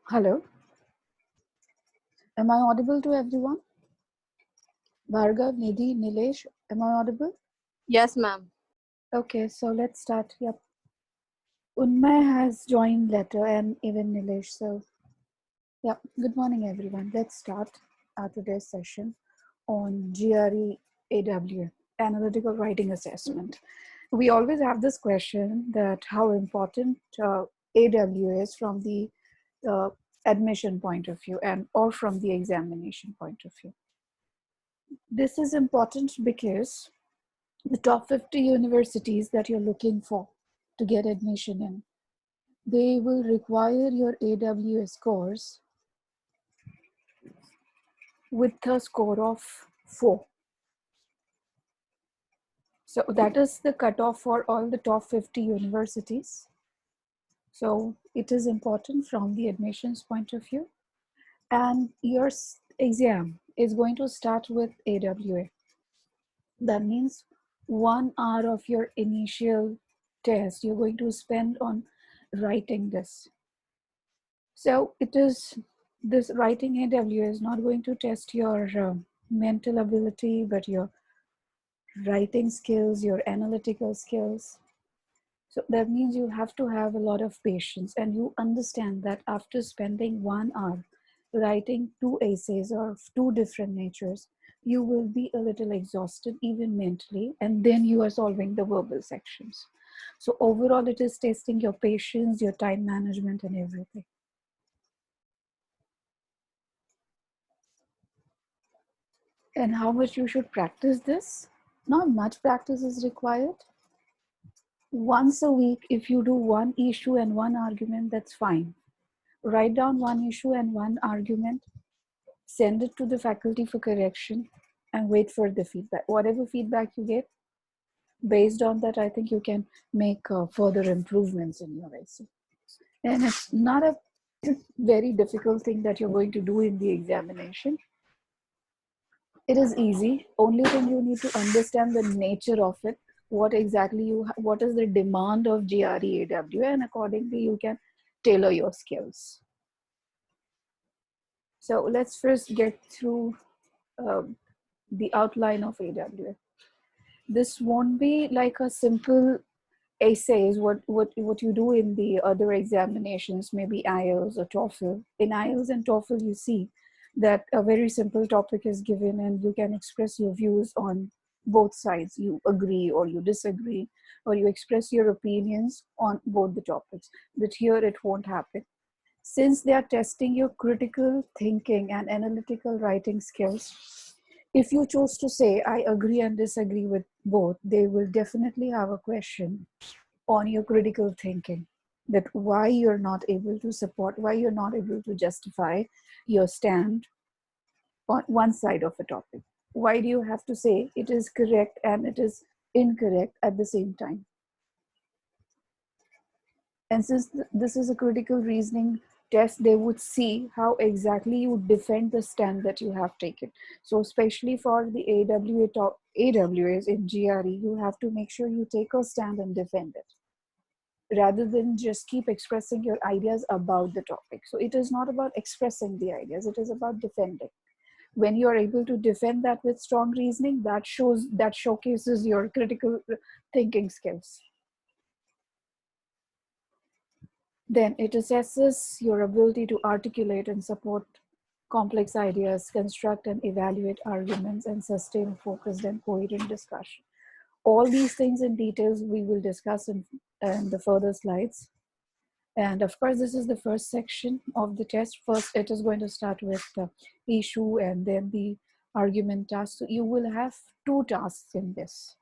Hello, am I audible to everyone? Bhargav, Nidhi, Nilesh, am I audible? Yes, ma'am. Okay, so let's start. Yep. Unmay has joined later and even Nilesh. So, yeah, good morning, everyone. Let's start today's session on GRE AWA, Analytical Writing Assessment. We always have this question that how important AWA is from the uh, admission point of view and or from the examination point of view. This is important because the top 50 universities that you're looking for to get admission in, they will require your AWS scores with a score of 4. So that is the cutoff for all the top 50 universities. So it is important from the admissions point of view. And your exam is going to start with AWA. That means 1 hour of your initial test you're going to spend on writing this. So it is, this writing AWA is not going to test your mental ability, but your writing skills, your analytical skills. So that means you have to have a lot of patience, and you understand that after spending 1 hour writing 2 essays of 2 different natures, you will be a little exhausted even mentally, and then you are solving the verbal sections. So overall, it is testing your patience, your time management, and everything. And how much you should practice this? Not much practice is required. Once a week, if you do one issue and one argument, that's fine. Write down one issue and one argument, send it to the faculty for correction, and wait for the feedback. Whatever feedback you get, based on that, I think you can make further improvements in your essay. And it's not a very difficult thing that you're going to do in the examination. It is easy. Only thing you need to understand the nature of it. What exactly what is the demand of GRE AWA, and accordingly you can tailor your skills. So let's first get through the outline of AWA. This won't be like a simple essays, what you do in the other examinations, maybe IELTS or TOEFL. In IELTS and TOEFL, you see that a very simple topic is given and you can express your views on both sides. You agree or you disagree, or you express your opinions on both the topics. But here it won't happen. Since they are testing your critical thinking and analytical writing skills, if you choose to say, I agree and disagree with both, they will definitely have a question on your critical thinking, that why you're not able to support, why you're not able to justify your stand on one side of a topic. Why do you have to say it is correct and it is incorrect at the same time? And since this is a critical reasoning test, they would see how exactly you defend the stand that you have taken. So especially for the AWAs in GRE, you have to make sure you take a stand and defend it, rather than just keep expressing your ideas about the topic. So it is not about expressing the ideas, it is about defending. When you are able to defend that with strong reasoning, that showcases your critical thinking skills. Then it assesses your ability to articulate and support complex ideas, construct and evaluate arguments, and sustain focused and coherent discussion. All these things in details we will discuss in the further slides. And of course, this is the first section of the test. First, it is going to start with the issue and then the argument task. So you will have 2 tasks in this.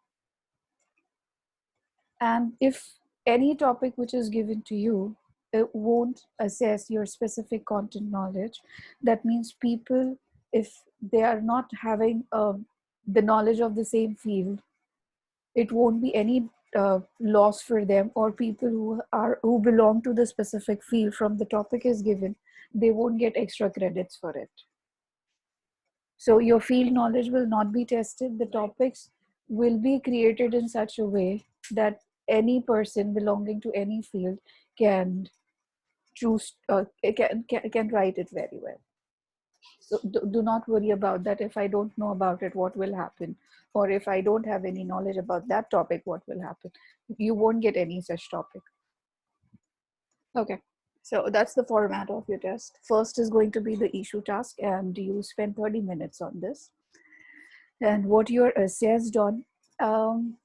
And if any topic which is given to you, it won't assess your specific content knowledge. That means people, if they are not having the knowledge of the same field, it won't be any loss for them, or people who belong to the specific field from the topic is given, they won't get extra credits for it. So your field knowledge will not be tested. The topics will be created in such a way that any person belonging to any field can choose can write it very well. So do not worry about that. If I don't know about it, what will happen? Or if I don't have any knowledge about that topic, what will happen? You won't get any such topic. Okay. So that's the format of your test. First is going to be the issue task, and you spend 30 minutes on this. And what you're assessed on, um,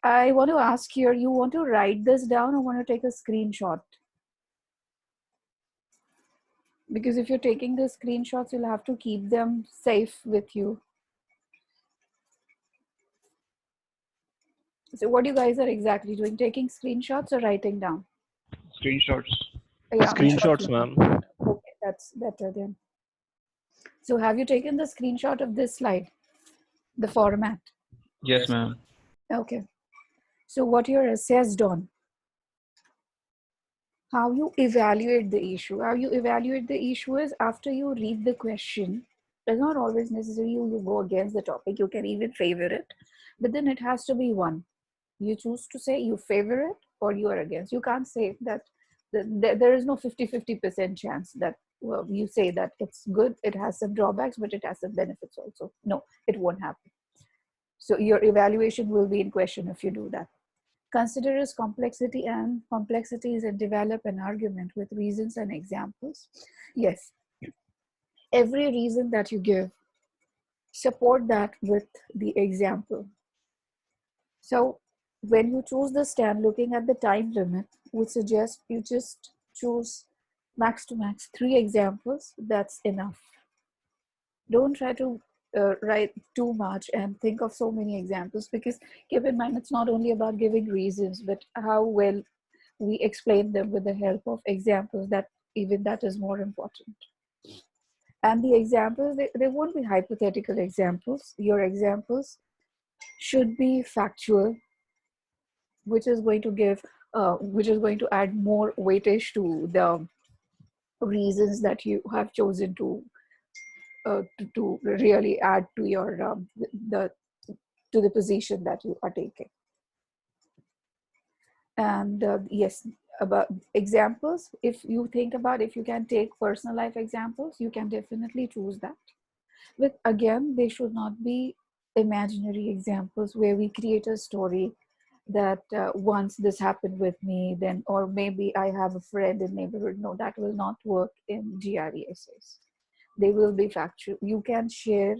I want to ask here, you want to write this down or want to take a screenshot? Because if you're taking the screenshots, you'll have to keep them safe with you. So what you guys are exactly doing? Taking screenshots or writing down? Screenshots. Yeah, Screenshots, ma'am. okay, that's better then. So have you taken the screenshot of this slide, the format? Yes, ma'am. Okay. So what you're assessed on, how you evaluate the issue. How you evaluate the issue is after you read the question. It's not always necessary you go against the topic. You can even favor it, but then it has to be one. You choose to say you favor it or you are against. You can't say that there is no 50-50% chance that, well, you say that it's good, it has some drawbacks, but it has some benefits also. No, it won't happen. So your evaluation will be in question if you do that. Consider its complexity and complexities and develop an argument with reasons and examples. Yes, every reason that you give, support that with the example. So when you choose the stand, looking at the time limit, would suggest you just choose max to max 3 examples. That's enough. Don't try to write too much and think of so many examples, because keep in mind, it's not only about giving reasons, but how well we explain them with the help of examples. That even that is more important. And the examples, they won't be hypothetical examples. Your examples should be factual, which is going to give which is going to add more weightage to the reasons that you have chosen to really add to your the to the position that you are taking. And yes, about examples, if you think about, if you can take personal life examples, you can definitely choose that. But again, they should not be imaginary examples where we create a story that once this happened with me, then, or maybe I have a friend in neighborhood. No, that will not work in GRE essays. They will be factual. You can share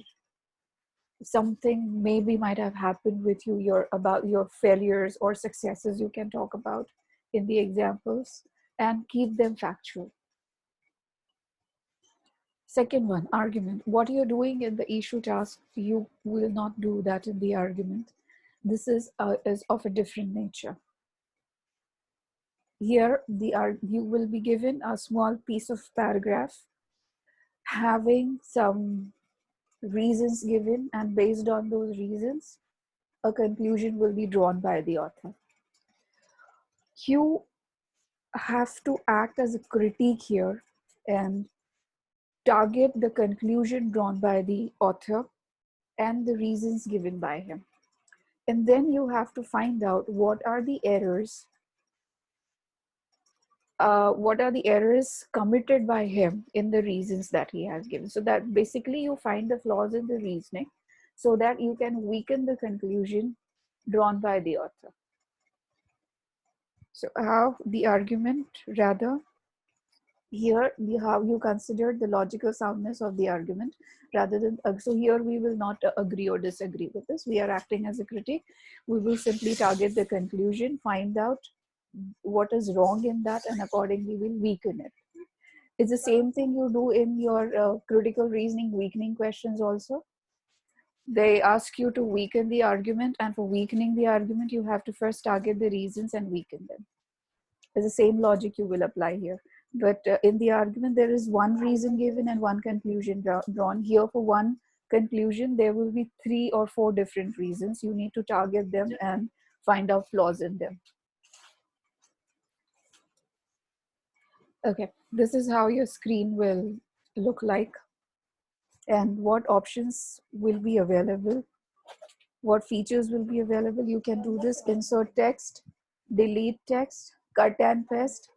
something maybe might have happened with you, about your failures or successes you can talk about in the examples, and keep them factual. Second one, argument. What you're doing in the issue task, you will not do that in the argument. This is of a different nature. Here, you will be given a small piece of paragraph having some reasons given, and based on those reasons, a conclusion will be drawn by the author. You have to act as a critique here and target the conclusion drawn by the author and the reasons given by him. And then you have to find out what are the errors committed by him in the reasons that he has given. So that basically you find the flaws in the reasoning so that you can weaken the conclusion drawn by the author. So how the argument, rather, here how you consider the logical soundness of the argument rather than, so here we will not agree or disagree with this. We are acting as a critic. We will simply target the conclusion, find out what is wrong in that, and accordingly we'll weaken it. It's the same thing you do in your critical reasoning weakening questions also. They ask you to weaken the argument, and for weakening the argument, you have to first target the reasons and weaken them. It's the same logic you will apply here. But in the argument, there is one reason given and one conclusion drawn. Here, for one conclusion, there will be 3 or 4 different reasons. You need to target them and find out flaws in them. Okay, this is how your screen will look like, and what options will be available, what features will be available. You can do this: insert text, delete text, cut and paste,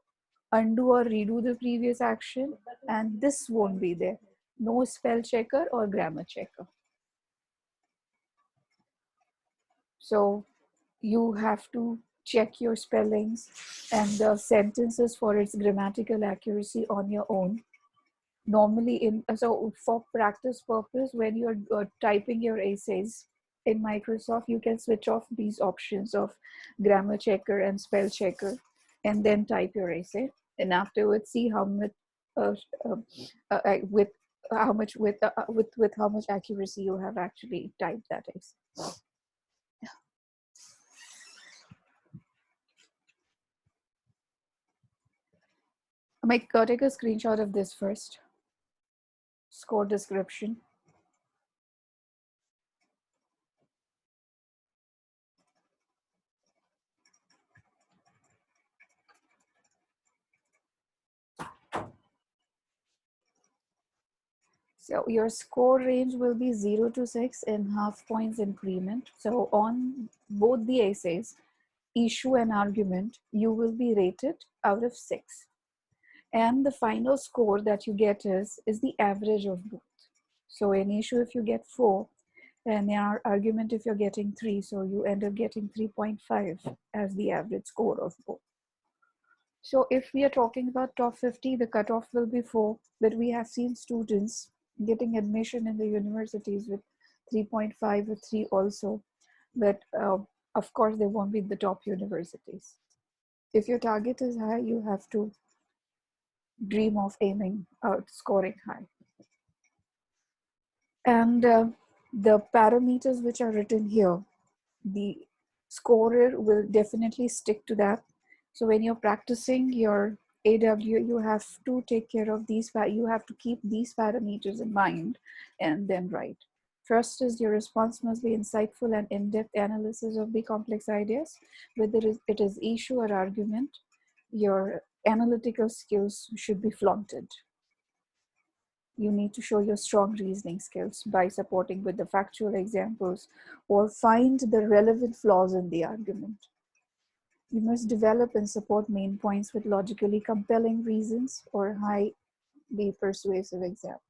undo or redo the previous action, and this won't be there. No spell checker or grammar checker. So you have to check your spellings and the sentences for its grammatical accuracy on your own. Normally so for practice purpose, when you're typing your essays in Microsoft, you can switch off these options of grammar checker and spell checker and then type your essay, and afterwards see how much uh, uh, with how much with how much accuracy you have actually typed that essay. Take a screenshot of this first. Score description. So your score range will be 0 to 6 in half points increment. So on both the essays, issue and argument, you will be rated out of 6. And the final score that you get is the average of both. So in issue, if you get 4, and in our argument, if you're getting 3, so you end up getting 3.5 as the average score of both. So if we are talking about top 50, the cutoff will be 4, but we have seen students getting admission in the universities with 3.5 or 3 also, but of course they won't be the top universities. If your target is high, you have to dream of aiming scoring high. And the parameters which are written here, the scorer will definitely stick to that. So when you're practicing your AW, you have to take care of these, you have to keep these parameters in mind and then write. First is your response must be insightful and in-depth analysis of the complex ideas, whether it is issue or argument. Your analytical skills should be flaunted. You need to show your strong reasoning skills by supporting with the factual examples or find the relevant flaws in the argument. You must develop and support main points with logically compelling reasons or highly persuasive examples.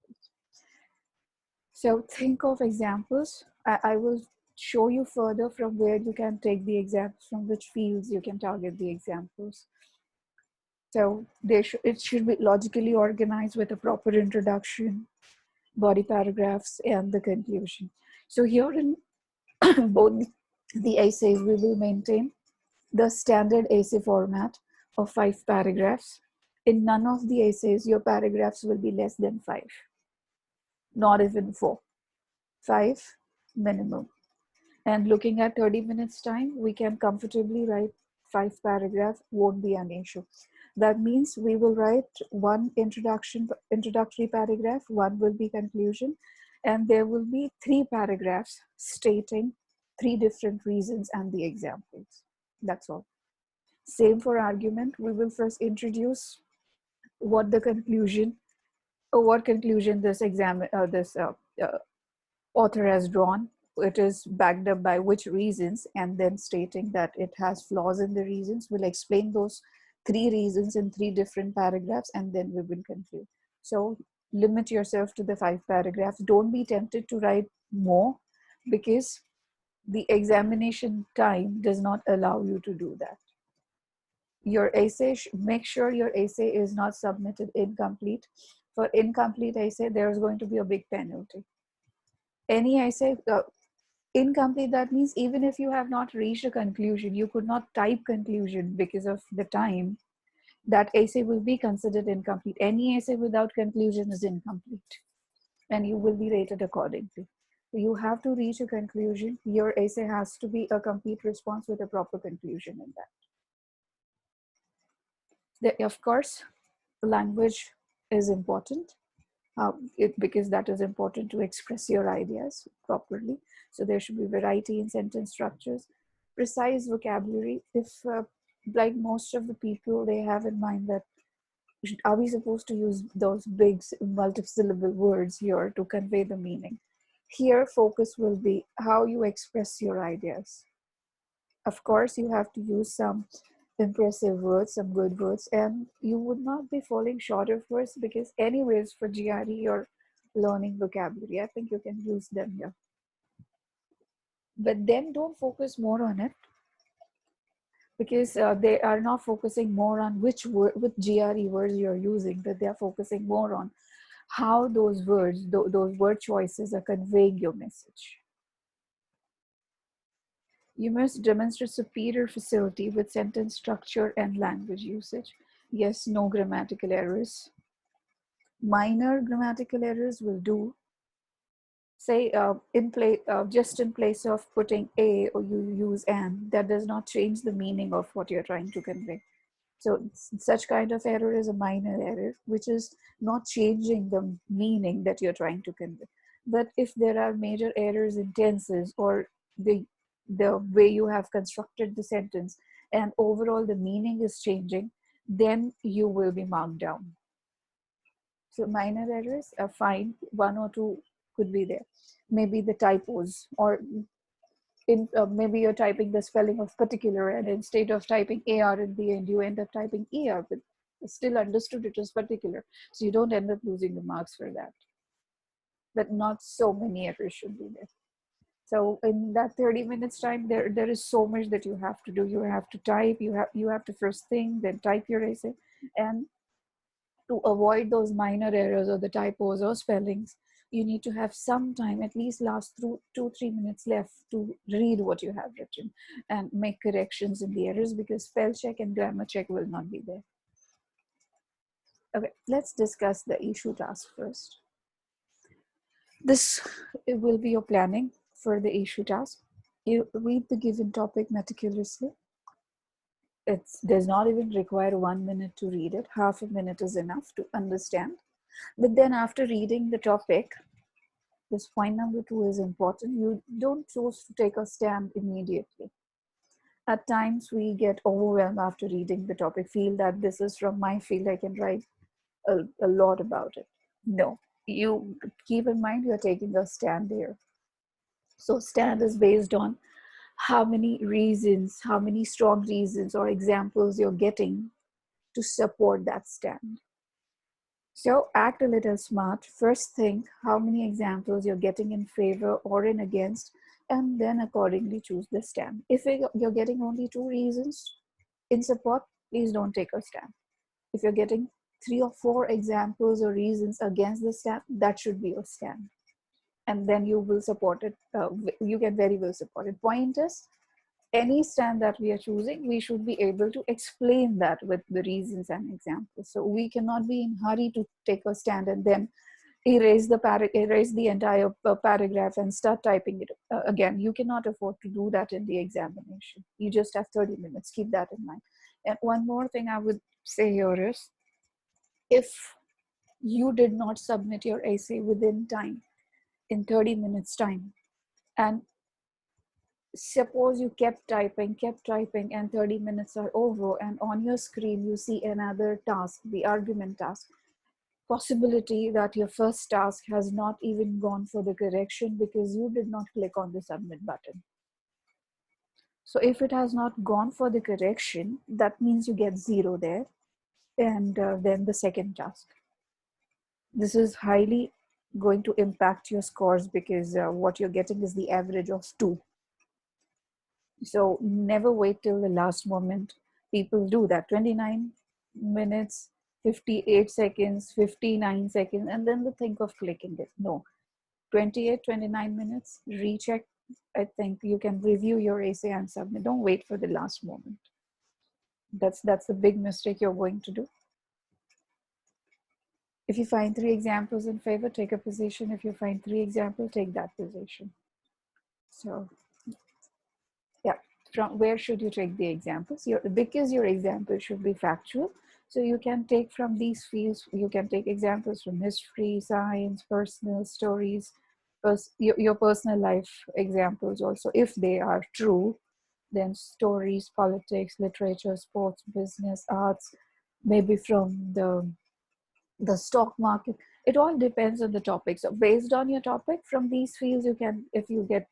So think of examples. I will show you further from where you can take the examples, from which fields you can target the examples. So it should be logically organized with a proper introduction, body paragraphs, and the conclusion. So here in both the essays, we will maintain the standard essay format of 5 paragraphs. In none of the essays, your paragraphs will be less than 5, not even 4. 5 minimum. And looking at 30 minutes time, we can comfortably write 5 paragraphs, won't be an issue. That means we will write one introductory paragraph, one will be conclusion, and there will be 3 paragraphs stating 3 different reasons and the examples. That's all. Same for argument. We will first introduce what the conclusion, or what conclusion this author has drawn. It is backed up by which reasons, and then stating that it has flaws in the reasons. We'll explain those 3 reasons in 3 different paragraphs, and then we will conclude. So limit yourself to the 5 paragraphs. Don't be tempted to write more, because the examination time does not allow you to do that. Your essay, make sure your essay is not submitted incomplete. For incomplete essay, there's going to be a big penalty. Any essay incomplete, that means even if you have not reached a conclusion, you could not type conclusion because of the time, that essay will be considered incomplete. Any essay without conclusion is incomplete, and you will be rated accordingly. So you have to reach a conclusion. Your essay has to be a complete response with a proper conclusion in that. Of course, language is important, because that is important to express your ideas properly. So there should be variety in sentence structures, precise vocabulary. If like most of the people, they have in mind that are we supposed to use those big multi-syllable words here to convey the meaning? Here, focus will be how you express your ideas. Of course, you have to use some impressive words, some good words, and you would not be falling short of words because, anyways, for GRE, you're learning vocabulary. I think you can use them here. But then don't focus more on it because they are not focusing more on which word, which GRE words you're using, but they are focusing more on how those words, those word choices are conveying your message. You must demonstrate superior facility with sentence structure and language usage. Yes, no grammatical errors. Minor grammatical errors will do. Say just in place of putting a, or you use an, that does not change the meaning of what you're trying to convey. So such kind of error is a minor error, which is not changing the meaning that you're trying to convey. But if there are major errors in tenses or the way you have constructed the sentence and overall the meaning is changing, then you will be marked down. So minor errors are fine, one or two could be there. Maybe the typos, or maybe you're typing the spelling of particular and instead of typing AR in the end, you end up typing ER, but still understood it as particular. So you don't end up losing the marks for that. But not so many errors should be there. So in that 30 minutes time, there is so much that you have to do. You have to type, you have to first think, then type your essay. And to avoid those minor errors or the typos or spellings, you need to have some time, at least last through 2-3 minutes left to read what you have written and make corrections in the errors, because spell check and grammar check will not be there. Okay, let's discuss the issue task first. This will be your planning for the issue task. You read the given topic meticulously. It does not even require 1 minute to read it. Half a minute is enough to understand. But then after reading the topic, this point number 2 is important. You don't choose to take a stand immediately. At times we get overwhelmed after reading the topic, feel that this is from my field, I can write a lot about it. No, you keep in mind you're taking a stand there. So stand is based on how many reasons, how many strong reasons or examples you're getting to support that stand. So act a little smart. First think how many examples you're getting in favor or in against, and then accordingly choose the stand. If you're getting only 2 reasons in support, please don't take a stand. If you're getting 3 or 4 examples or reasons against the stand, that should be your stand. And then you will support it. You can very well support it. Point is, any stand that we are choosing, we should be able to explain that with the reasons and examples. So we cannot be in hurry to take a stand and then erase the entire paragraph and start typing it again. You cannot afford to do that in the examination. You just have 30 minutes. Keep that in mind. And one more thing I would say here is, if you did not submit your essay within time, in 30 minutes time, and suppose you kept typing, and 30 minutes are over, and on your screen you see another task, the argument task. Possibility that your first task has not even gone for the correction because you did not click on the submit button. So if it has not gone for the correction, that means you get 0 there. And then the second task. This is highly going to impact your scores because what you're getting is the average of 2. So never wait till the last moment. People do that. 29 minutes, 58 seconds, 59 seconds, and then they think of clicking it. No, 28, 29 minutes, recheck. I think you can review your essay and submit. Don't wait for the last moment. That's the big mistake you're going to do. If you find 3 examples in favor, take a position. If you find 3 examples, take that position. So yeah, from where should you take the examples? Because your example should be factual. So you can take from these fields, you can take examples from history, science, personal stories, your personal life examples also. If they are true, then stories, politics, literature, sports, business, arts, maybe from the stock market. It all depends on the topic. So based on your topic, from these fields, you can, if you get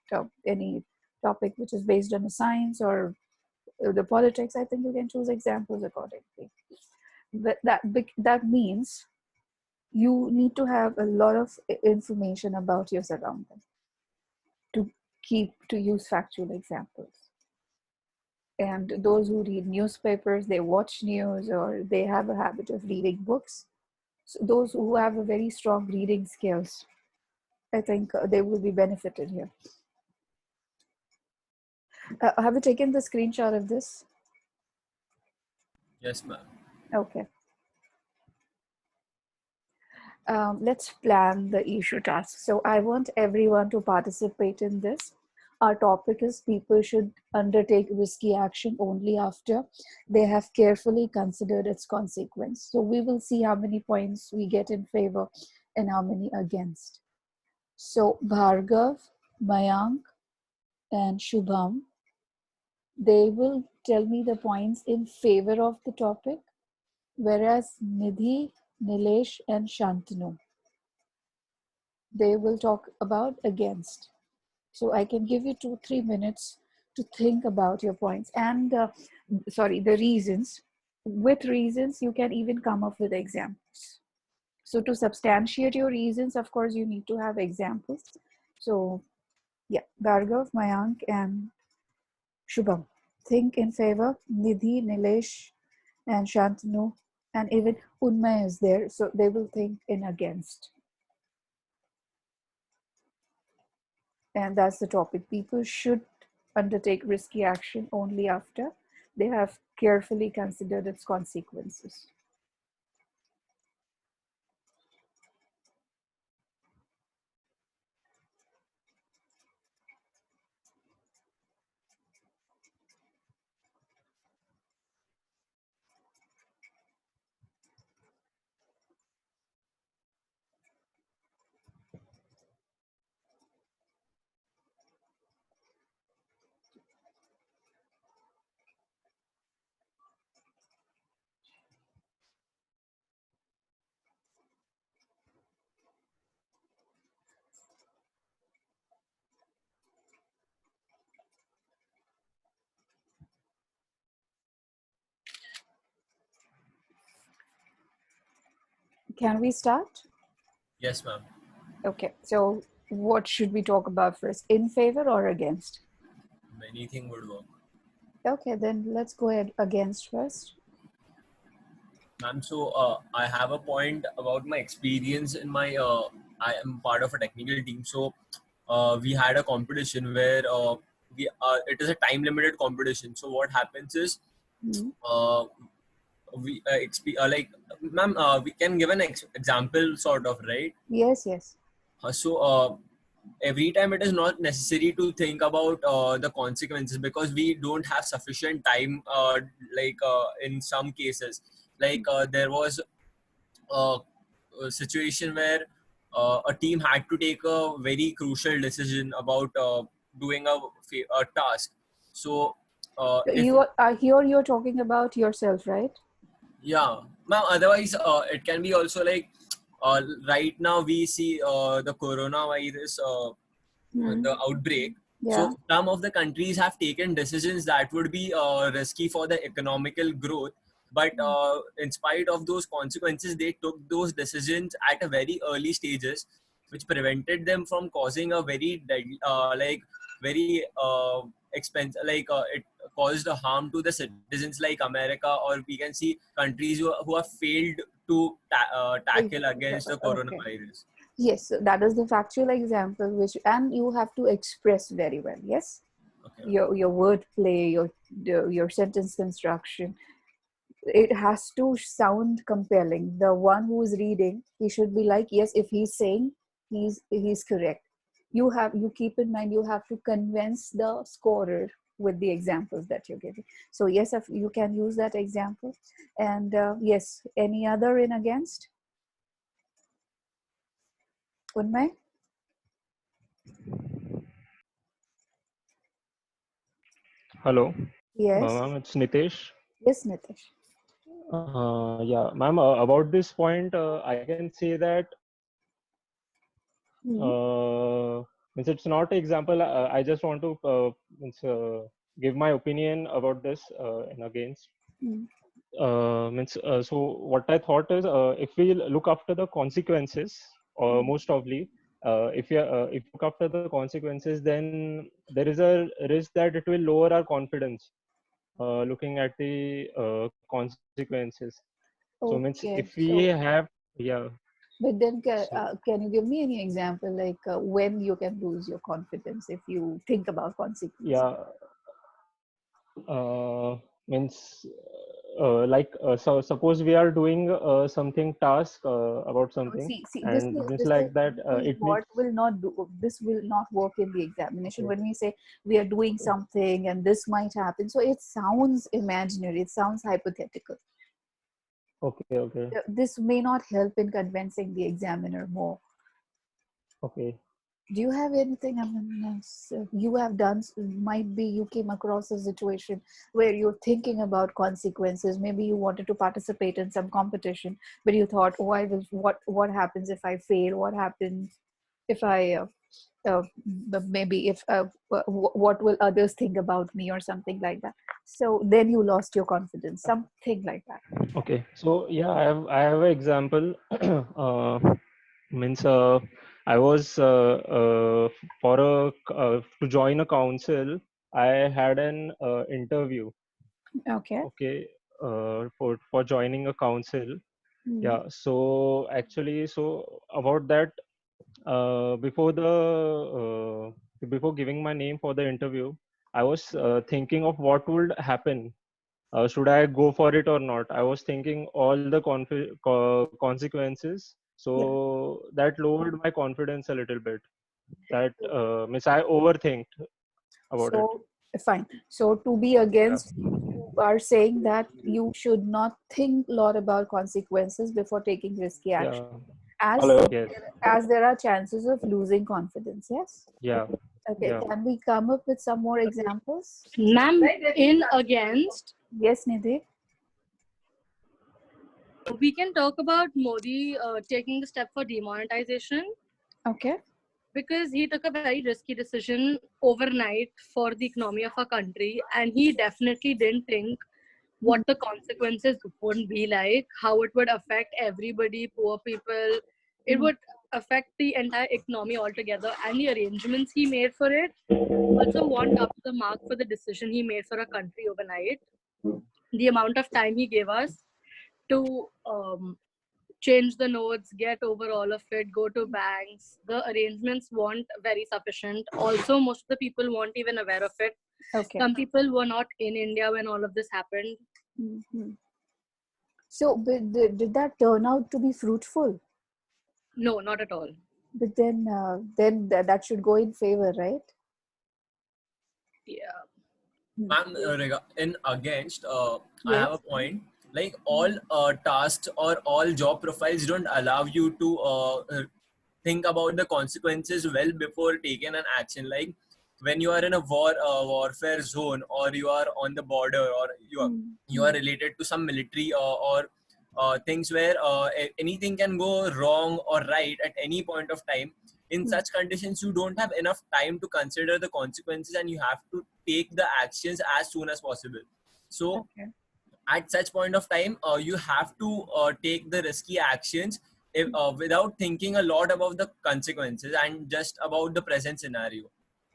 any topic which is based on a science or the politics, I think you can choose examples accordingly. But that means you need to have a lot of information about your surroundings to to use factual examples. And those who read newspapers, they watch news, or they have a habit of reading books. So those who have a very strong reading skills, I think they will be benefited here. Have you taken the screenshot of this? Yes, ma'am. Okay. Let's plan the issue task. So I want everyone to participate in this. Our topic is people should undertake risky action only after they have carefully considered its consequence. So we will see how many points we get in favor and how many against. So Bhargav, Mayank, and Shubham, they will tell me the points in favor of the topic, whereas Nidhi, Nilesh, and Shantanu, they will talk about against. So I can give you 2-3 minutes to think about your points and the reasons. With reasons, you can even come up with examples. So to substantiate your reasons, of course, you need to have examples. So yeah, Bhargav, Mayank, and Shubham, think in favor. Nidhi, Nilesh, and Shantanu, and even Unmay is there, so they will think in against. And that's the topic. People should undertake risky action only after they have carefully considered its consequences. Can we start? Yes, ma'am. Okay, so what should we talk about first? In favor or against? Anything would work. Okay, then let's go ahead against first. Ma'am, so I have a point about my experience in my. I am part of a technical team, so we had a competition where it is a time limited competition. So what happens is, Hmm. uh, like, ma'am, we can give an example, sort of, right? Yes, yes. So every time it is not necessary to think about the consequences, because we don't have sufficient time, in some cases, there was a, a situation where a team had to take a very crucial decision about doing a task. So if You are here, you're talking about yourself, right? yeah, ma'am, otherwise it can be also like, uh, right now we see the coronavirus, Hmm. the outbreak. Yeah. So some of the countries have taken decisions that would be risky for the economical growth, but in spite of those consequences, they took those decisions at a very early stages, which prevented them from causing a very very expensive, it caused a harm to the citizens like America, or we can see countries who have failed to tackle against the Okay. coronavirus. Yes, so that is the factual example, which, and you have to express very well. Yes, Okay. your wordplay, your sentence construction, it has to sound compelling. The one who is reading, he should be like, yes, if he's saying, he's correct. You keep in mind, you have to convince the scorer with the examples that you're giving. So yes, if you can use that example. And yes, any other in against? Unmay? Hello, Yes. ma'am. It's Nitesh. Yes, Nitish. Yeah, ma'am. About this point, I can say that Hmm. means it's not example. I just want to means, give my opinion about this and against. Mm. Means so what I thought is if we look after the consequences, or Mm. most probably if you look after the consequences, then there is a risk that it will lower our confidence looking at the consequences. So means if Okay, we so have, yeah, but then so can you give me any example like when you can lose your confidence if you think about consequences? yeah, means so suppose we are doing something task about No, something, see, and means like that this is it what needs, will not do. This will not work in the examination. okay, When we say we are doing something and this might happen, so it sounds imaginary. It sounds hypothetical. okay, This may not help in convincing the examiner more. okay. Do you have anything? I mean, you have done. Might be you came across a situation where you're thinking about consequences. Maybe you wanted to participate in some competition, but you thought, "Oh, I will. What happens if I fail? What happens if I maybe if what will others think about me or something like that?" So then you lost your confidence. Something like that. Okay, so yeah, I have an example. Means I was for to join a council. I had an interview. Okay. Okay, for joining a council. Mm. Yeah. So actually, so about that, before giving my name for the interview, I was thinking of what would happen. Should I go for it or not? I was thinking all the consequences. Yeah. So that lowered my confidence a little bit. That means I overthinked about it. So, fine. So, to be Yeah. against, you are saying that you should not think a lot about consequences before taking risky Yeah. action, as Hello. Yes. as there are chances of losing confidence. Yes. Yeah. Okay. Yeah. Can we come up with some more examples? Ma'am, in against, Yes, Nidhi. we can talk about Modi taking the step for demonetization Okay. because he took a very risky decision overnight for the economy of our country, and he definitely didn't think what the consequences would be like, how it would affect everybody, poor people. It would affect the entire economy altogether, and the arrangements he made for it also weren't up to the mark for the decision he made for our country overnight. The amount of time he gave us to change the notes, get over all of it, go to banks. The arrangements weren't very sufficient. Also, most of the people weren't even aware of it. Okay. Some people were not in India when all of this happened. Hmm. So, but did that turn out to be fruitful? No, not at all. But then that should go in favor, right? Yeah. Man, in against, I Yes. have a point. Like all tasks or all job profiles don't allow you to think about the consequences well before taking an action. Like when you are in a warfare zone, or you are on the border, or you are related to some military or things where anything can go wrong or right at any point of time. In such conditions, you don't have enough time to consider the consequences, and you have to take the actions as soon as possible. So Okay. at such point of time, you have to take the risky actions without thinking a lot about the consequences and just about the present scenario.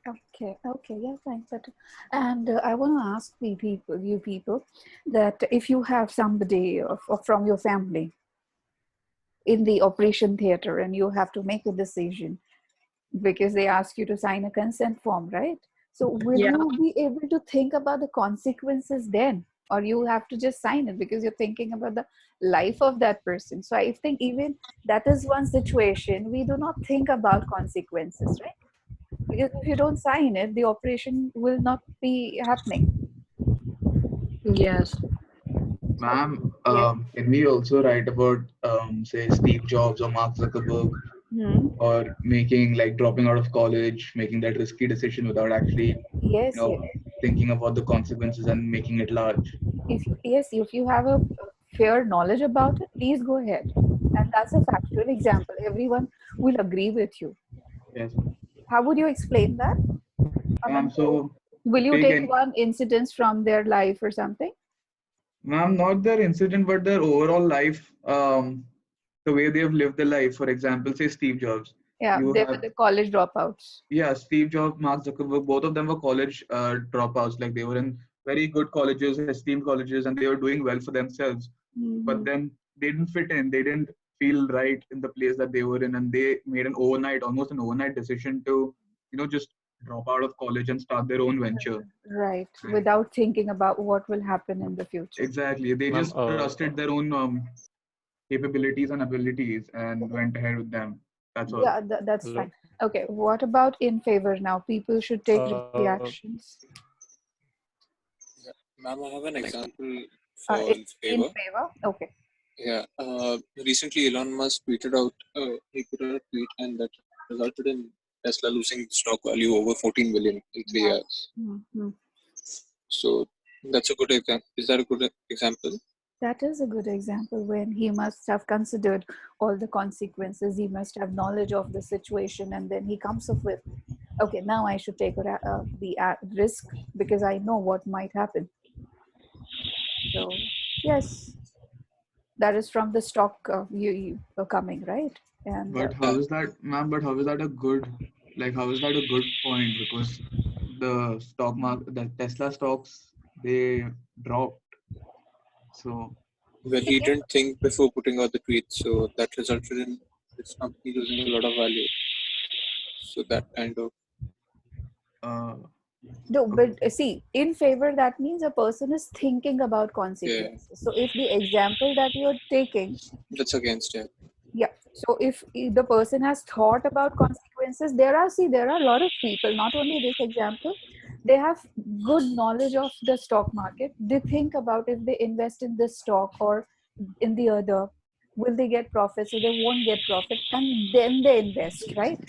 Okay, okay, yeah, fine. But, and I want to ask you people, that if you have somebody from your family in the operation theater and you have to make a decision because they ask you to sign a consent form, right? So, will Yeah. you be able to think about the consequences then? Or you have to just sign it because you're thinking about the life of that person. So, I think even that is one situation we do not think about consequences, right? Because if you don't sign it, the operation will not be happening. Yes. So, Ma'am, yes. can we also write about, say, Steve Jobs or Mark Zuckerberg, Hmm. or making, like, dropping out of college, making that risky decision without actually, Yes, yes. thinking about the consequences and making it large? If you have a fair knowledge about it, please go ahead. And that's a factual example. Everyone will agree with you. Yes. How would you explain that? I Ma'am, mean, so Will you take take any, one incidence from their life or something? ma'am, not their incident, but their overall life, the way they have lived their life. For example, say Steve Jobs. Yeah, You they were have, the college dropouts. yeah, Steve Jobs, Mark Zuckerberg, both of them were college dropouts. Like they were in very good colleges, esteemed colleges, and they were doing well for themselves. But Mm-hmm. then they didn't fit in. They didn't feel right in the place that they were in, and they made an overnight, almost an overnight decision to, just drop out of college and start their own venture. Right, And without thinking about what will happen in the future. exactly, they Ma'am, just trusted their own capabilities and abilities and went ahead with them. That's all. Yeah, that's hello. fine. Okay, what about in favor now? People should take risky actions. Yeah. Ma'am, I have an example Uh, for i- in in favor. favor? Okay. Yeah. Recently, Elon Musk tweeted out, he put out a tweet, and that resulted in Tesla losing stock value over 14 billion in 3 years. Mm-hmm. So that's a good example. Is that a good example? That is a good example when he must have considered all the consequences. He must have knowledge of the situation, and then he comes up with, okay, now I should take the risk because I know what might happen. So, yes, that is from the stock you coming, right? And But how is that, ma'am? But how is that a good, like, how is that a good point? Because the stock market, the Tesla stocks, they dropped. So, Well, he didn't think before putting out the tweet, so that resulted in his company losing a lot of value. So that kind of, uh, no, okay. but see, in favor, that means a person is thinking about yeah, consequences. So, if the example that you're taking, that's against it. yeah, so if the person has thought about consequences, there are a lot of people, not only this example, they have good knowledge of the stock market. They think about if they invest in this stock or in the other, will they get profit? So they won't get profit, and then they invest, right?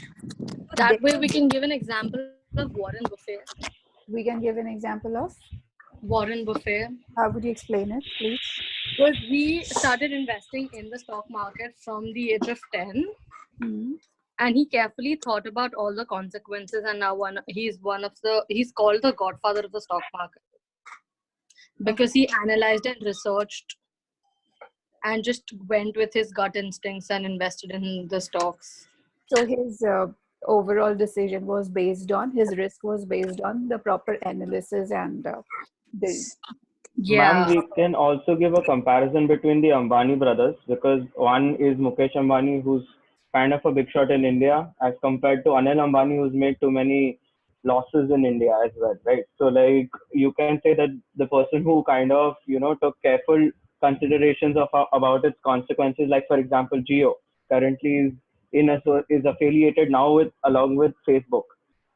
That way, They, we can give an example of Warren Buffett. we can give an example of, Warren Buffett, how would you explain it, please? because he started investing in the stock market from the age of 10, Hmm. and he carefully thought about all the consequences, and now he's called the godfather of the stock market because he analyzed and researched and just went with his gut instincts and invested in the stocks. So his overall decision was based on, his risk was based on the proper analysis and the Ma'am, Yeah. we can also give a comparison between the Ambani brothers because one is Mukesh Ambani, who's kind of a big shot in India, as compared to Anil Ambani, who's made too many losses in India as well, right? So, like, you can say that the person who kind of, took careful considerations of about its consequences, like, for example, Geo currently is affiliated now with along with Facebook.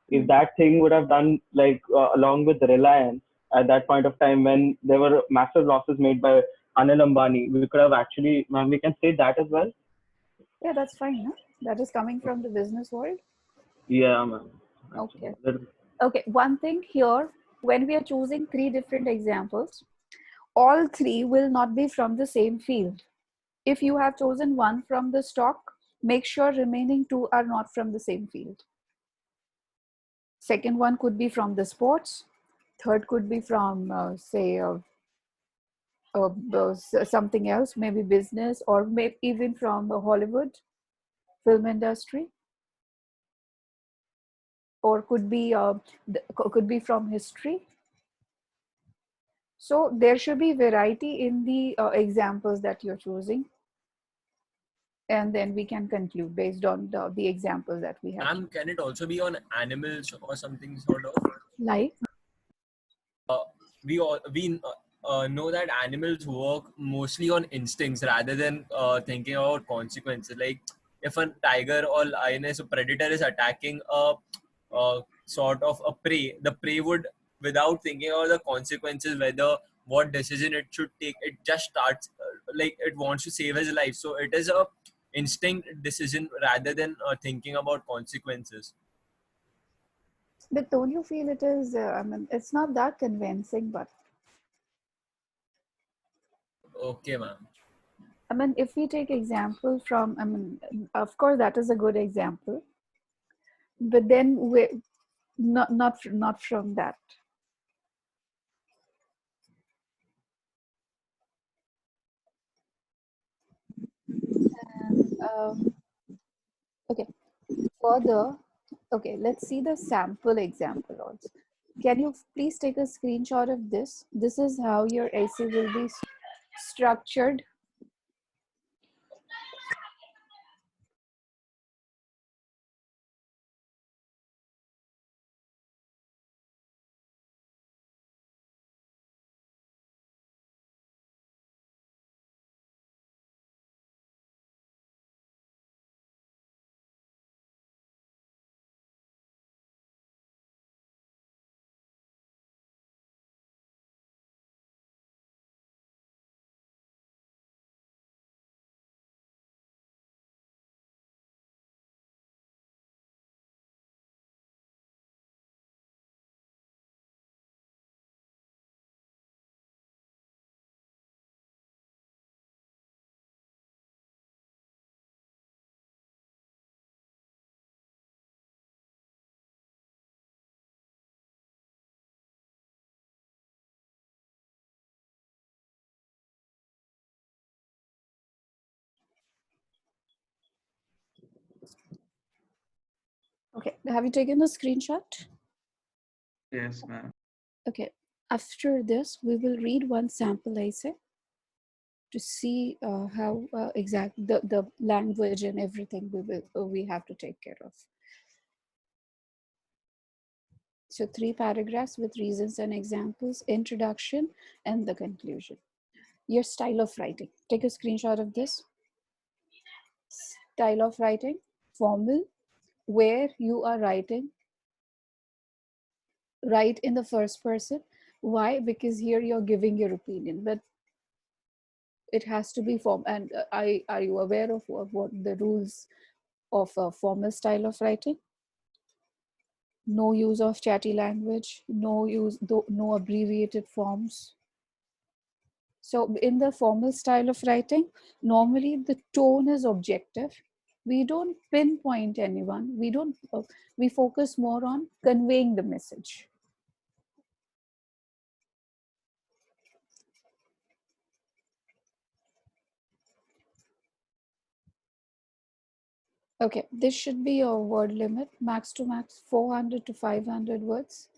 If that thing would have done like along with Reliance at that point of time when there were massive losses made by Anil Ambani, we could have actually, we can say that as well. yeah, that's fine, no? That is coming from the business world. Yeah, man. Okay. Actually. Okay, one thing here, when we are choosing three different examples, all three will not be from the same field. If you have chosen one from the stock, make sure remaining two are not from the same field. Second one could be from the sports. Third could be from, say, something else, maybe business, or maybe even from the Hollywood film industry, or could be from history. So there should be variety in the examples that you're choosing, and then we can conclude based on the examples that we have. And can it also be on animals or something sort of? Like, We know that animals work mostly on instincts rather than thinking about consequences. Like if a tiger or lioness or predator is attacking a sort of a prey, the prey would, without thinking about the consequences, whether what decision it should take, it just starts like it wants to save his life. So it is a instinct decision rather than thinking about consequences. but don't you feel it is? I mean, it's not that convincing, but Okay, ma'am. I mean, if we take example from, I mean, of course that is a good example, but then we not from that. Um, okay, further, okay, let's see the sample example also. Can you please take a screenshot of this? This is how your essay will be structured. Okay, have you taken the screenshot? Yes, ma'am. Okay, after this, we will read one sample essay to see how exact the language and everything we have to take care of. So 3 paragraphs with reasons and examples, introduction, and the conclusion. Your style of writing. Take a screenshot of this. Style of writing, formal, where you are writing, write in the first person. Why? Because here you're giving your opinion, but it has to be form. And are you aware of what the rules of a formal style of writing? No use of chatty language, no abbreviated forms. So in the formal style of writing, normally the tone is objective. We don't pinpoint anyone. We focus more on conveying the message. Okay, this should be your word limit, max to max 400 to 500 words,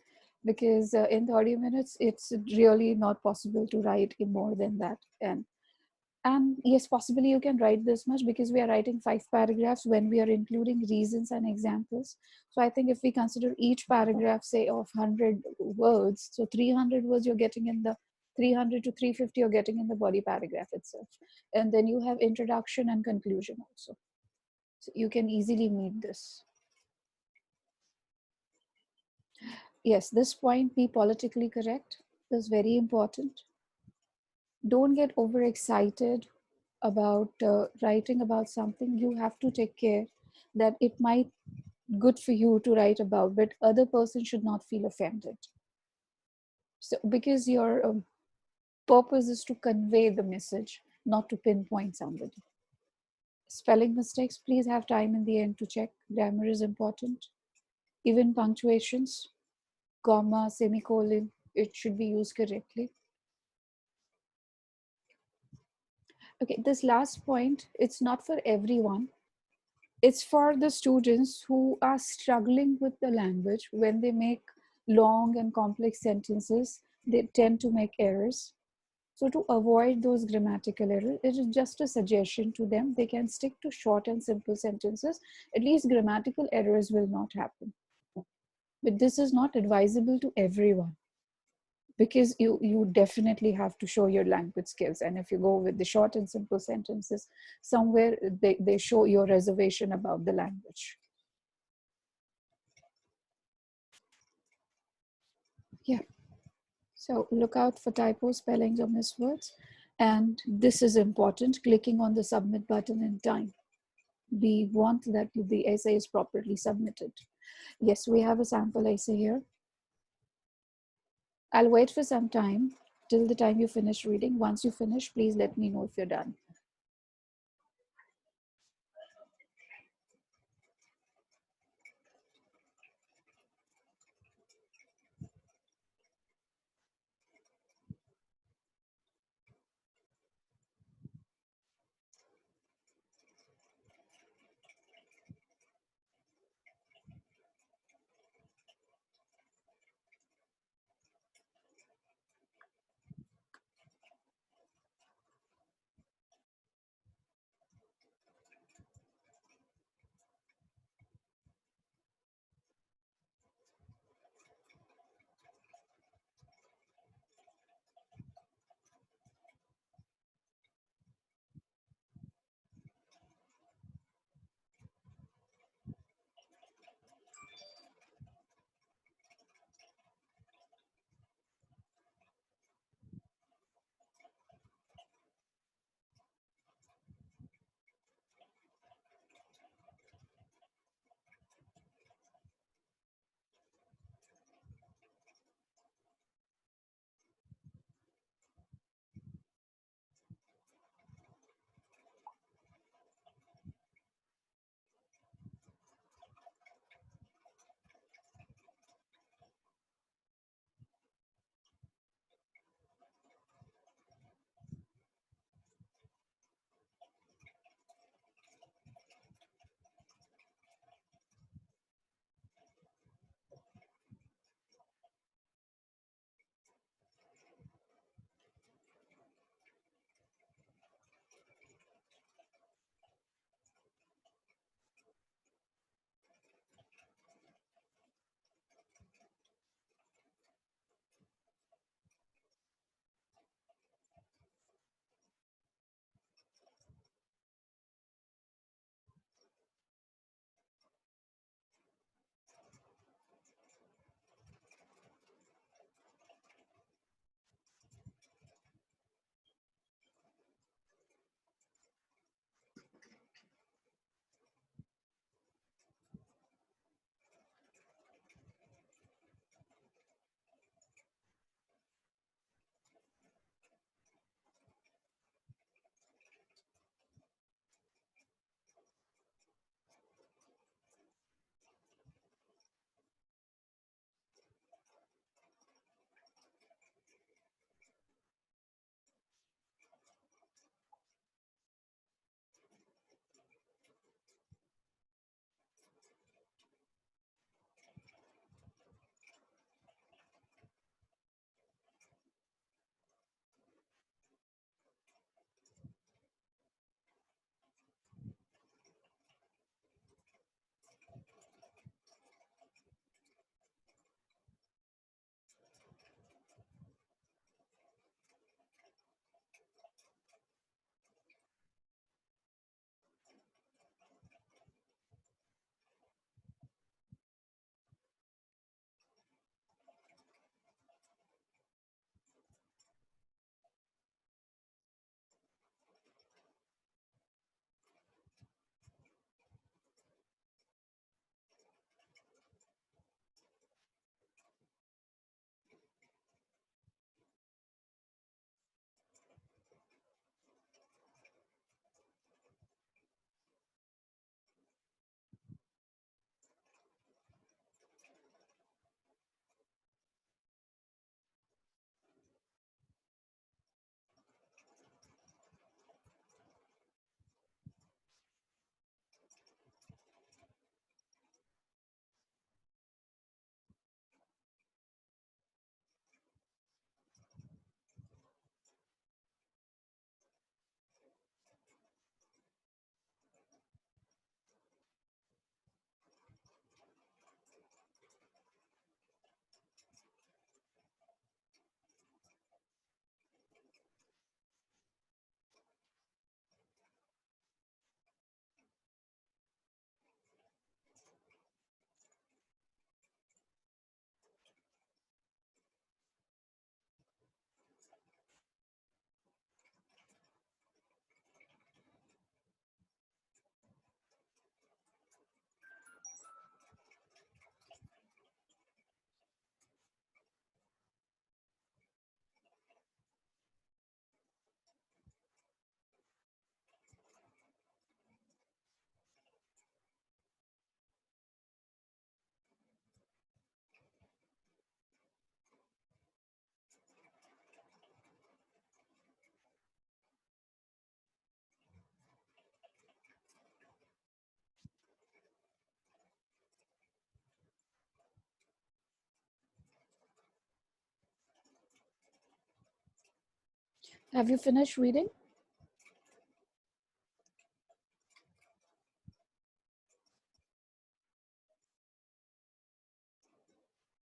because in 30 minutes, it's really not possible to write in more than that. And yes, possibly you can write this much because we are writing 5 paragraphs when we are including reasons and examples. So I think if we consider each paragraph, say of 100 words, so 300 words you're getting in the 300 to 350 you're getting in the body paragraph itself. And then you have introduction and conclusion also. So you can easily meet this. Yes, this point, be politically correct, is very important. Don't get overexcited about writing about something. You have to take care that it might good for you to write about, but other person should not feel offended. So because your purpose is to convey the message, not to pinpoint somebody. Spelling mistakes, please have time in the end to check. Grammar is important. Even punctuations, comma, semicolon, it should be used correctly. Okay, this last point, it's not for everyone. It's for the students who are struggling with the language. When they make long and complex sentences, they tend to make errors. So to avoid those grammatical errors, it is just a suggestion to them. They can stick to short and simple sentences. At least grammatical errors will not happen. But this is not advisable to everyone, because you definitely have to show your language skills. And if you go with the short and simple sentences, somewhere they show your reservation about the language. Yeah, so look out for typos, spellings, or miswords. And this is important, clicking on the submit button in time. We want that the essay is properly submitted. Yes, we have a sample essay here. I'll wait for some time till the time you finish reading. Once you finish, please let me know if you're done. Have you finished reading?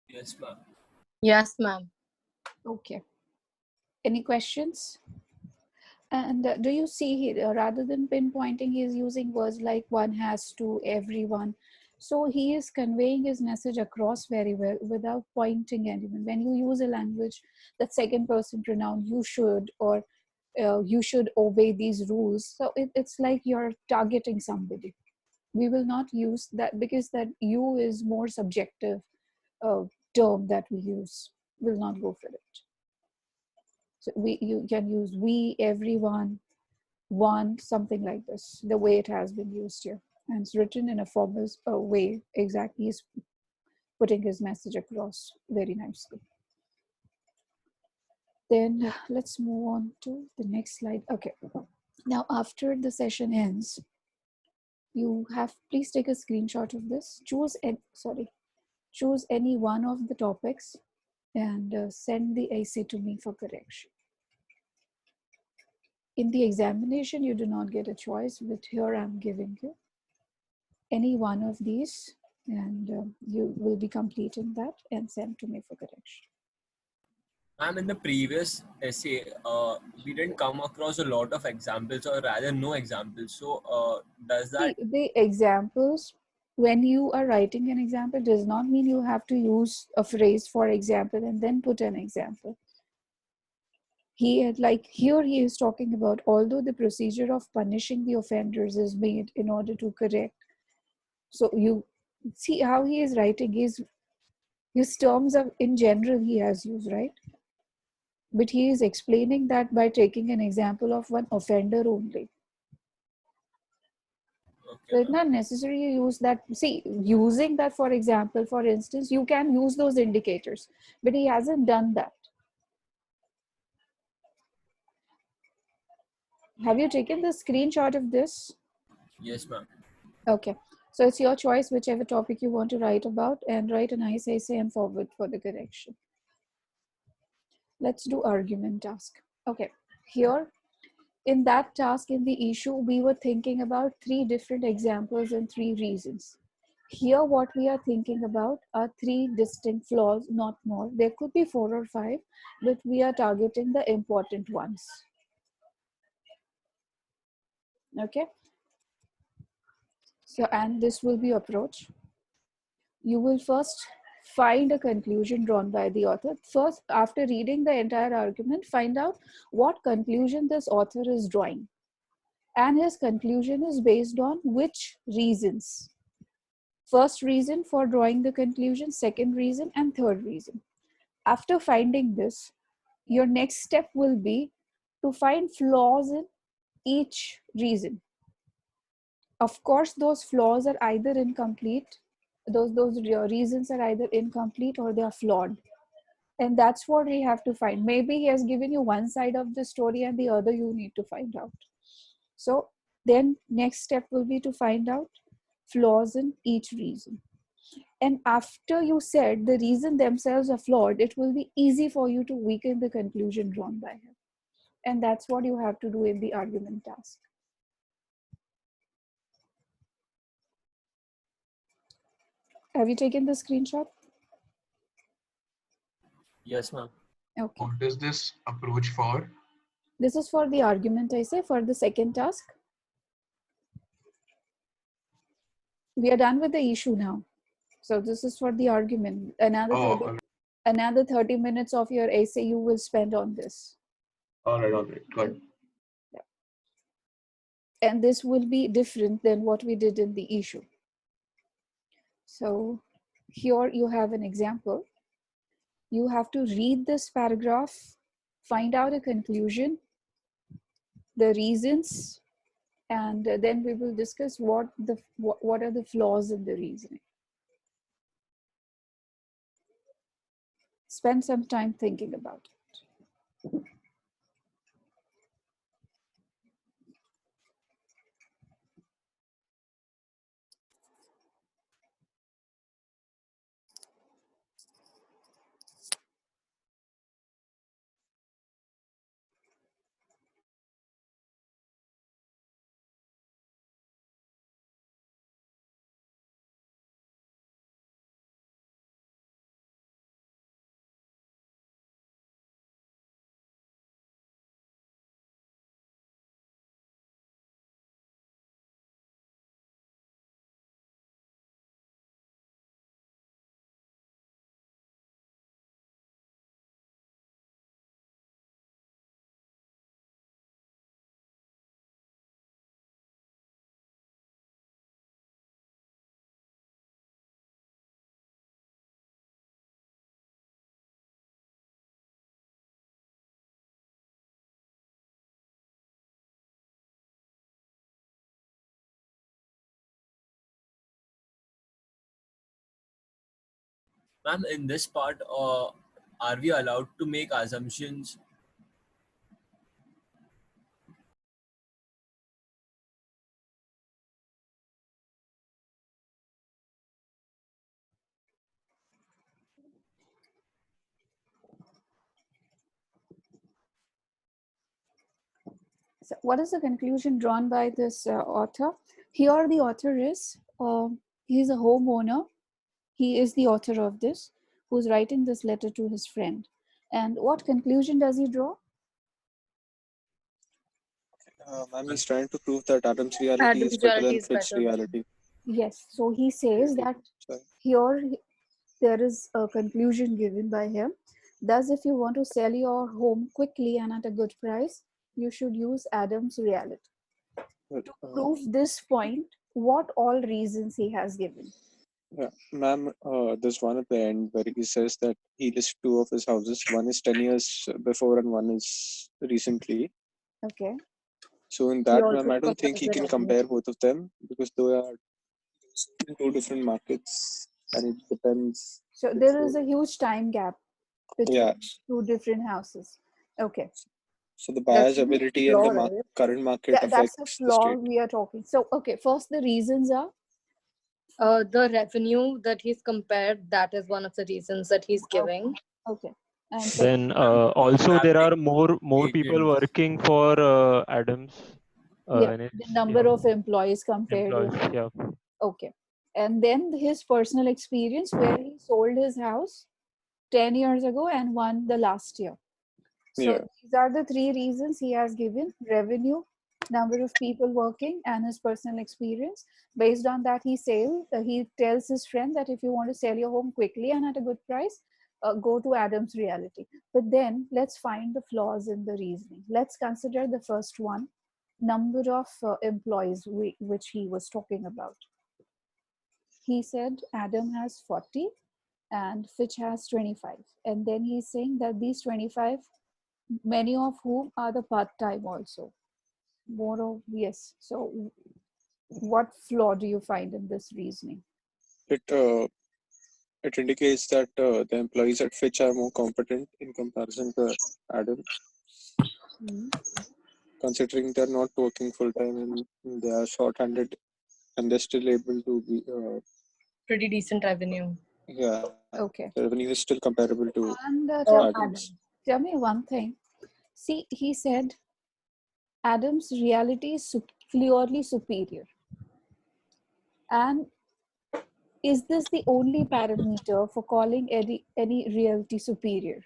Yes, ma'am. Yes, ma'am. Okay. Any questions? And do you see here, rather than pinpointing, he is using words like one has to, everyone. So he is conveying his message across very well without pointing anyone. When you use a language, that second person pronoun, you should, or you should obey these rules. So it's like you're targeting somebody. We will not use that because that you is more subjective term that we use. We'll not go for it. So you can use we, everyone, one, something like this, the way it has been used here. And it's written in a formal way. Exactly, he's putting his message across very nicely. Then let's move on to the next slide. Okay. Now, after the session ends, you have, please take a screenshot of this. Choose any one of the topics and send the essay to me for correction. In the examination, you do not get a choice, but here I'm giving you any one of these, and you will be completing that and send to me for correction. Ma'am, in the previous essay, we didn't come across a lot of examples, or rather no examples. So does that... The examples, when you are writing an example, does not mean you have to use a phrase for example and then put an example. He had, like here he is talking about, although the procedure of punishing the offenders is made in order to correct. So you see how he is writing, his terms of in general he has used, right? But he is explaining that by taking an example of one offender only. So Okay, it's not necessary you use that. See, using that, for example, for instance, you can use those indicators, but he hasn't done that. Have you taken the screenshot of this? yes, ma'am. Okay. So it's your choice, whichever topic you want to write about, and write a nice essay and forward for the correction. Let's do argument task. Okay. Here, in that task, in the issue, we were thinking about 3 different examples and 3 reasons. Here, what we are thinking about are 3 distinct flaws, not more. There could be 4 or 5, but we are targeting the important ones. Okay. So, and this will be approach. You will first find a conclusion drawn by the author. First, after reading the entire argument, find out what conclusion this author is drawing. And his conclusion is based on which reasons. First reason for drawing the conclusion, second reason, and third reason. After finding this, your next step will be to find flaws in each reason. Of course, those flaws are either incomplete, those reasons are either incomplete or they are flawed. And that's what we have to find. Maybe he has given you one side of the story and the other you need to find out. So then next step will be to find out flaws in each reason. And after you said the reason themselves are flawed, it will be easy for you to weaken the conclusion drawn by him. And that's what you have to do in the argument task. Have you taken the screenshot? Yes, ma'am. Okay. What is this approach for? This is for the argument, I say, for the second task. We are done with the issue now. So this is for the argument. Another 30 minutes of your essay you will spend on this. All right, good. Yeah. And this will be different than what we did in the issue. So here you have an example. You have to read this paragraph, find out a conclusion, the reasons, and then we will discuss what are the flaws in the reasoning. Spend some time thinking about it. Ma'am, in this part, are we allowed to make assumptions? So what is the conclusion drawn by this author? Here the author is, he's a homeowner. He is the author of this, who's writing this letter to his friend. And what conclusion does he draw? Ma'am, he's trying to prove that Adam's reality is Adam's better reality than is Fitch's better than. reality. Yes, so he says that Sorry. here there is a conclusion given by him. Thus, if you want to sell your home quickly and at a good price, you should use Adam's reality. But, To prove this point, what all reasons he has given? yeah, ma'am, there's one at the end where he says that he lists two of his houses. One is 10 years before and one is recently. Okay. So in He that, also ma'am, I don't think compares he the can revenue. compare both of them because they are in two different markets and it depends. So there is a huge time gap between Yeah. two different houses. Okay. So the That's buyer's a huge ability and flaw, the right? current market That's a affects the flaw state. we are talking. So, okay, first the reasons are? The revenue that he's compared, that is one of the reasons that he's giving. Okay. And Then second, also there are more people Agents. working for Adams. yeah, And the it's, number of employees compared with. employees. Yeah. Okay. And then his personal experience where he sold his house 10 years ago and one the last year. So Yeah. these are the three reasons he has given: revenue, number of people working, and his personal experience. Based on that, he tells his friend that if you want to sell your home quickly and at a good price, go to Adam's reality. But then let's find the flaws in the reasoning. Let's consider the first one, number of employees which he was talking about. He said Adam has 40 and Fitch has 25. And then he's saying that these 25, many of whom are the part-time also. More of, yes. So what flaw do you find in this reasoning? It indicates that the employees at Fitch are more competent in comparison to Adam, considering they're not working full time and they are short-handed and they're still able to be Pretty decent revenue. yeah. Okay. The revenue is still comparable to And Adam's. tell me one thing. See, he said Adam's reality is clearly superior. And is this the only parameter for calling any reality superior?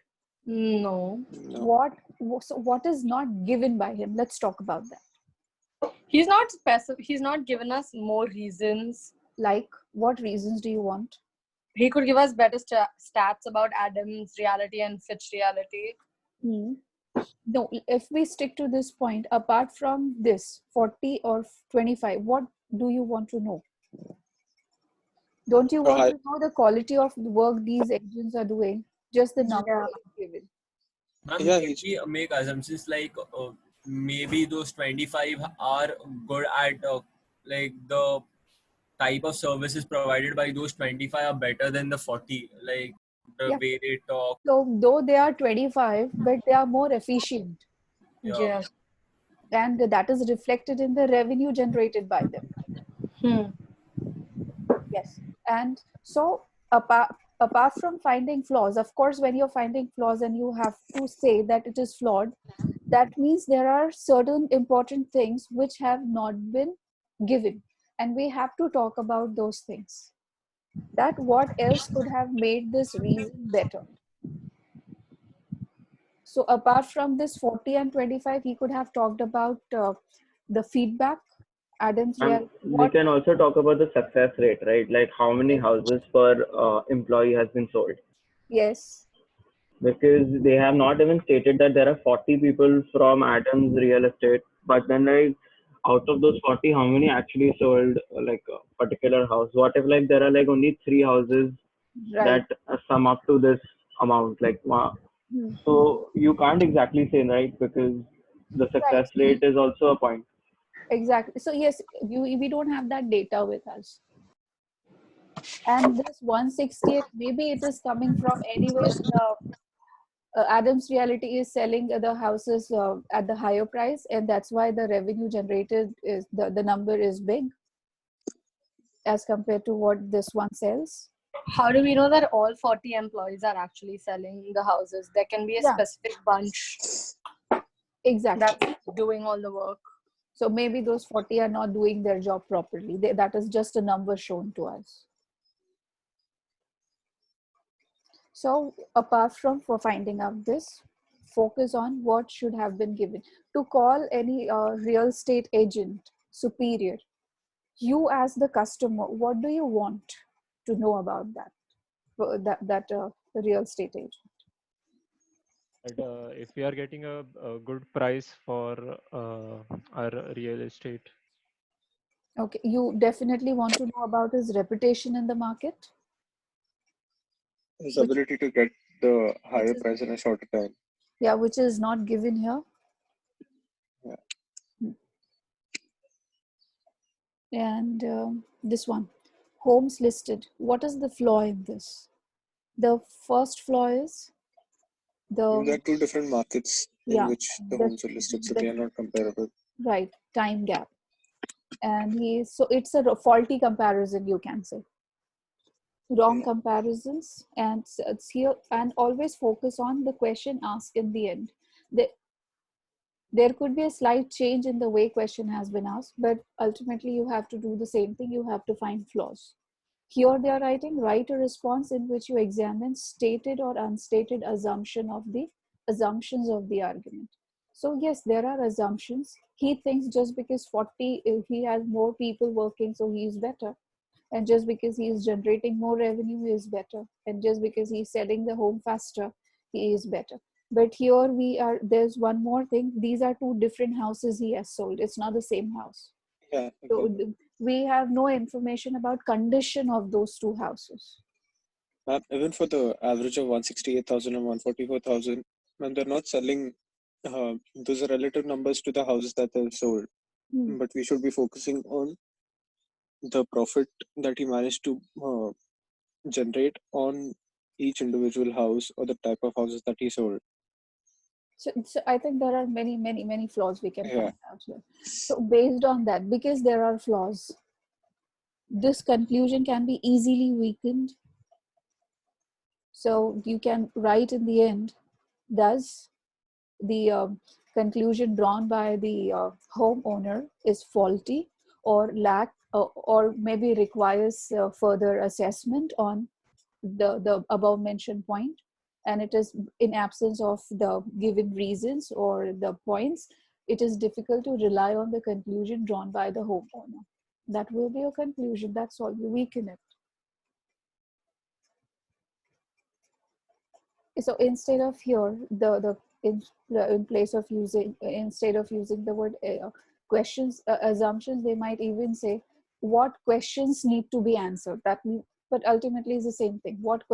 No. No. What is not given by him? Let's talk about that. He's not specific. He's not given us more reasons. Like, what reasons do you want? He could give us better stats about Adam's reality and Fitch reality. No, if we stick to this point, apart from this 40 or 25, what do you want to know? Don't you want to know the quality of the work these agents are doing? Just the number given. Ma'am, Yeah, can we make assumptions like maybe those 25 are good at like the type of services provided by those 25 are better than the 40, like the way they talk. So though they are 25, but they are more efficient. Yeah. And that is reflected in the revenue generated by them. Yes. And so apart from finding flaws, of course, when you're finding flaws and you have to say that it is flawed, that means there are certain important things which have not been given. And we have to talk about those things. That what else could have made this reason better? So apart from this 40 and 25, he could have talked about the feedback, Adam's And reality. we can also talk about the success rate, right? Like how many houses per employee has been sold. Yes. Because they have not even stated that there are 40 people from Adams Real Estate, but then like out of those 40, how many actually sold like a particular house? What if like there are like only 3 houses that sum up to this amount? Like, so you can't exactly say, right? Because the success rate is also a point. Exactly. So yes, we don't have that data with us. And this 168, maybe it is coming from anyways. Adams Realty is selling the houses at the higher price, and that's why the revenue generated is the number is big as compared to what this one sells. How do we know that all 40 employees are actually selling the houses? There can be a Yeah. specific bunch Exactly. that's doing all the work. So maybe those 40 are not doing their job properly. That is just a number shown to us. So apart from for finding out this, focus on what should have been given. To call any real estate agent superior, you as the customer, what do you want to know about that real estate agent? But if we are getting a good price for our real estate, Okay, you definitely want to know about his reputation in the market, His which ability to get the which higher is price in a shorter time. yeah, which is not given here. Yeah. And this one, homes listed. What is the flaw in this? The first flaw is There the are two different markets in yeah which the the, homes are listed, so they the are not comparable. right time gap, and so it's a faulty comparison, you can say, wrong Yeah. comparisons, and it's here. And always focus on the question asked in the end. There could be a slight change in the way question has been asked, but ultimately you have to do the same thing. You have to find flaws. Here they are writing, write a response in which you examine stated or unstated assumptions of the argument. So yes, there are assumptions. He thinks just because 40, he has more people working, so he is better. And just because he is generating more revenue, he is better. And just because he's selling the home faster, he is better. But here there's one more thing. These are two different houses he has sold. It's not the same house. Yeah. So Okay. we have no information about condition of those two houses. Even for the average of 168,000 and 144,000, and they're not selling. Those are relative numbers to the houses that they've sold. But we should be focusing on the profit that he managed to generate on each individual house or the type of houses that he sold. So I think there are many flaws we can Yeah. find out here. So based on that, because there are flaws, this conclusion can be easily weakened. So you can write in the end, thus the conclusion drawn by the homeowner is faulty or or maybe requires further assessment on the above mentioned point, and it is in absence of the given reasons or the points, it is difficult to rely on the conclusion drawn by the homeowner. That will be your conclusion. That's all. You weaken it. So instead of here in place of using instead of using the word questions assumptions, they might even say what questions need to be answered. That means, but ultimately is the same thing. What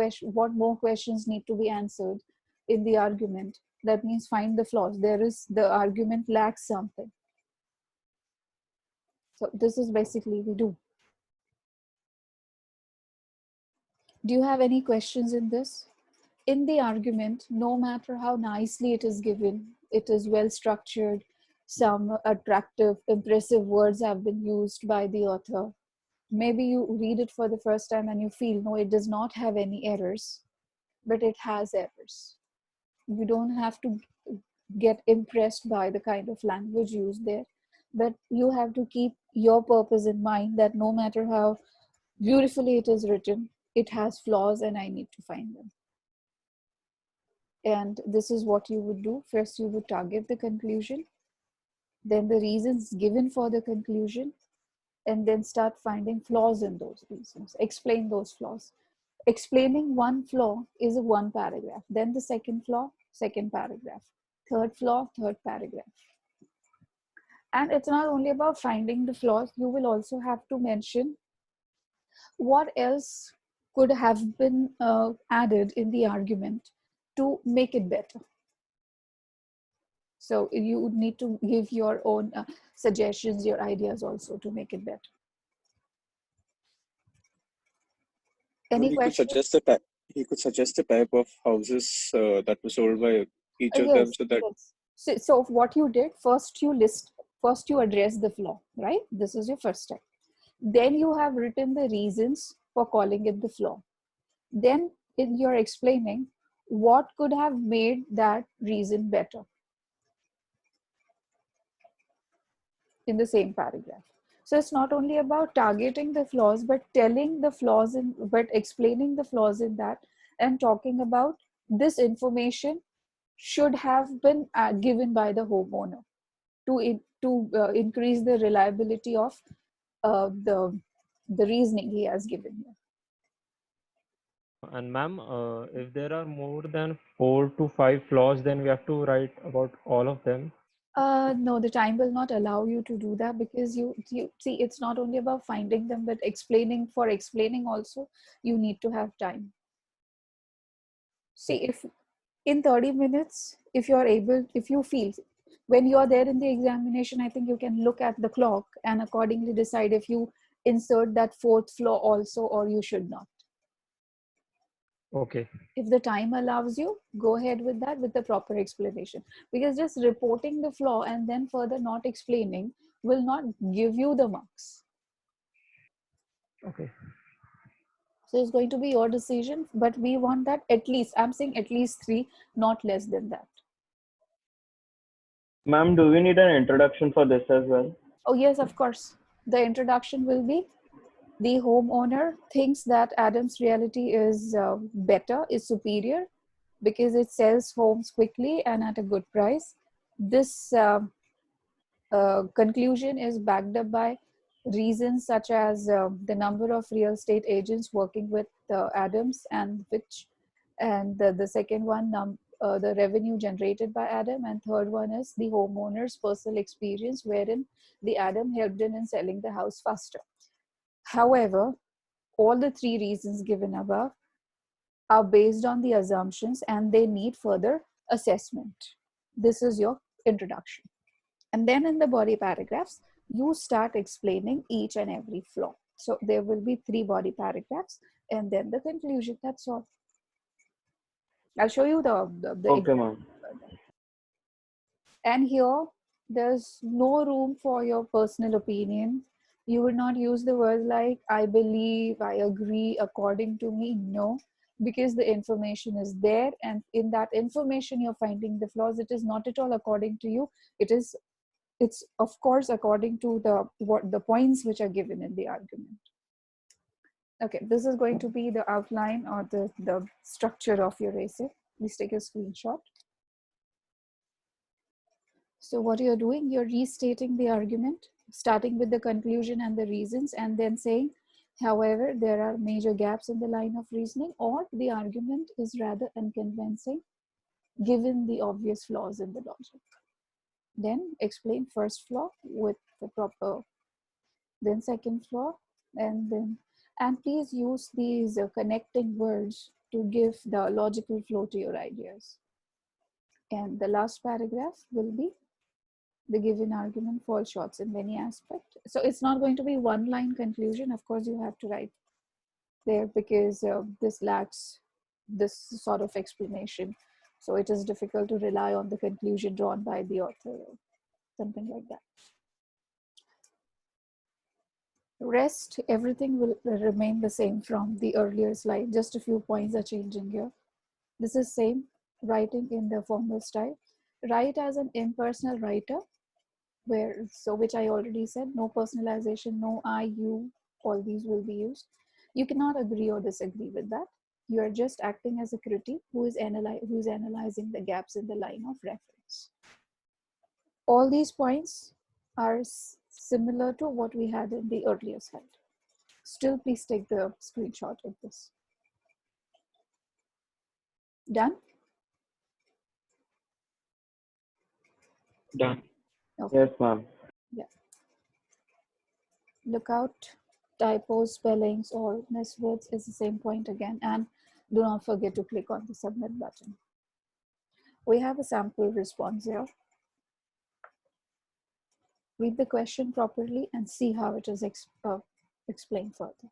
more questions need to be answered in the argument? That means find the flaws. The argument lacks something. So this is basically we do. Do you have any questions in this? In the argument, no matter how nicely it is given, it is well structured, some attractive, impressive words have been used by the author. Maybe you read it for the first time and you feel, no, it does not have any errors, but it has errors. You don't have to get impressed by the kind of language used there, but you have to keep your purpose in mind that no matter how beautifully it is written, it has flaws and I need to find them. And this is what you would do. First, you would target the conclusion, then the reasons given for the conclusion, and then start finding flaws in those reasons. Explain those flaws. Explaining one flaw is a one paragraph. Then the second flaw, second paragraph. Third flaw, third paragraph. And it's not only about finding the flaws, you will also have to mention what else could have been added in the argument to make it better. So you would need to give your own suggestions, your ideas also to make it better. Any He could question? suggest the type. He could suggest the type of houses that were sold by each of them, Yes, so that yes. So what you did, first you address the flaw, right? This is your first step. Then you have written the reasons for calling it the flaw. Then in your explaining what could have made that reason better in the same paragraph. So it's not only about targeting the flaws, but telling the flaws but explaining the flaws in that, and talking about this information should have been given by the homeowner to increase the reliability of the reasoning he has given you. And ma'am, if there are more than 4 to 5 flaws, then we have to write about all of them. No, the time will not allow you to do that, because you see, it's not only about finding them, but explaining also, you need to have time. See, if in 30 minutes, if you feel, when you are there in the examination, I think you can look at the clock and accordingly decide if you insert that fourth flaw also, or you should not. Okay. If the time allows you, go ahead with that, with the proper explanation, because just reporting the flaw and then further not explaining will not give you the marks. Okay. So it's going to be your decision, but we want that at least, I'm saying at least 3, not less than that. Ma'am, do we need an introduction for this as well? Oh yes, of course. The introduction will be, the homeowner thinks that Adam's reality is better, is superior, because it sells homes quickly and at a good price. This conclusion is backed up by reasons such as the number of real estate agents working with Adams, and the second one, the revenue generated by Adam, and third one is the homeowner's personal experience wherein the Adam helped in selling the house faster. However, all the 3 reasons given above are based on the assumptions and they need further assessment. This is your introduction. And then in the body paragraphs, you start explaining each and every flaw. So there will be 3 body paragraphs and then the conclusion. That's all. I'll show you the Okay, example ma'am. further. And here, there's no room for your personal opinion. You would not use the words like, I believe, I agree, according to me. No, because the information is there. And in that information, you're finding the flaws. It is not at all according to you. It's of course according to the points which are given in the argument. Okay, this is going to be the outline or the structure of your essay. Please take a screenshot. So what you're doing, you're restating the argument, starting with the conclusion and the reasons, and then saying, however, there are major gaps in the line of reasoning, or the argument is rather unconvincing given the obvious flaws in the logic. Then explain first flaw with the proper, then second flaw, and please use these connecting words to give the logical flow to your ideas. And the last paragraph will be, the given argument falls short in many aspects. So it's not going to be one line conclusion. Of course, you have to write there because this lacks this sort of explanation. So it is difficult to rely on the conclusion drawn by the author or something like that. Rest, everything will remain the same from the earlier slide. Just a few points are changing here. This is same, writing in the formal style. Write as an impersonal writer, which I already said, no personalization, no I, you, all these will be used. You cannot agree or disagree with that. You are just acting as a critic who is analyzing the gaps in the line of reference. All these points are similar to what we had in the earlier slide. Still, please take the screenshot of this. Done? Done. Okay. Yes, ma'am. Yeah. Look out typos, spellings, or miswords is the same point again. And do not forget to click on the submit button. We have a sample response here. Read the question properly and see how it is explained further.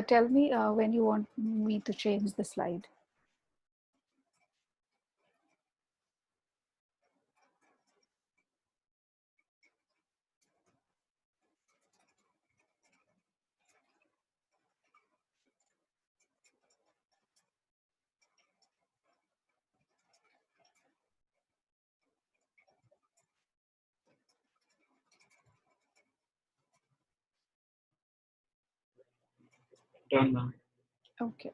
Tell me when you want me to change the slide. Done now. Okay.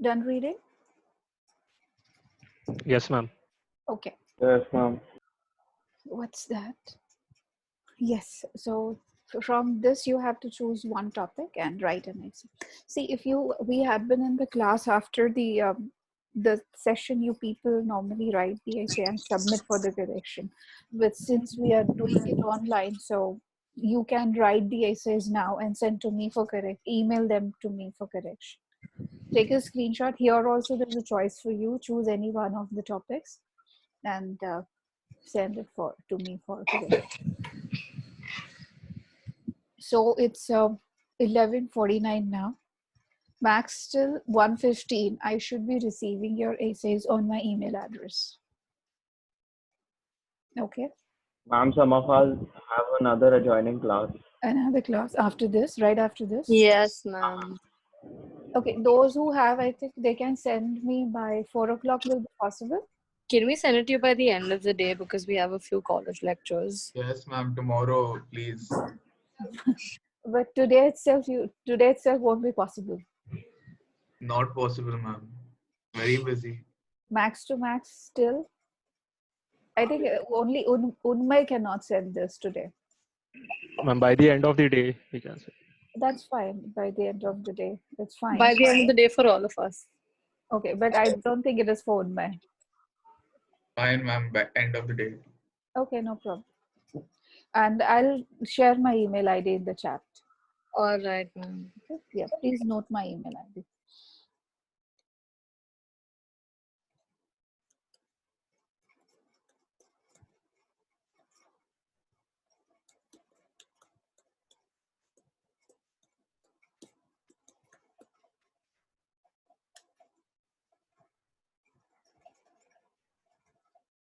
Done reading? Yes, ma'am. Okay. Yes, ma'am. What's that? Yes. So from this, you have to choose one topic and write an essay. See, if you we have been in the class after the session, you people normally write the essay and submit for the correction. But since we are doing it online, so you can write the essays now and send to me for correct. Email them to me for correction. Take a screenshot. Here also, there's a choice for you. Choose any one of the topics and send it for to me for correction. So it's 11:49 now. Max, till 1:15, I should be receiving your essays on my email address. Okay. Ma'am, some of us have another adjoining class. Another class after this, right after this? Yes, ma'am. Okay, those who have, I think they can send me by 4 o'clock will be possible. Can we send it to you by the end of the day because we have a few college lectures? Yes, ma'am. Tomorrow, please. But today itself won't be possible. Not possible, ma'am. Very busy. Max to max still. I think only Unmay cannot send this today. By the end of the day, we can say. That's fine. By the end of the day, it's fine. By the end of the day for all of us. Okay, but I don't think it is for Unmay. Fine, ma'am. By end of the day. Okay, no problem. And I'll share my email ID in the chat. All right, ma'am. Okay? Yeah, please note my email ID.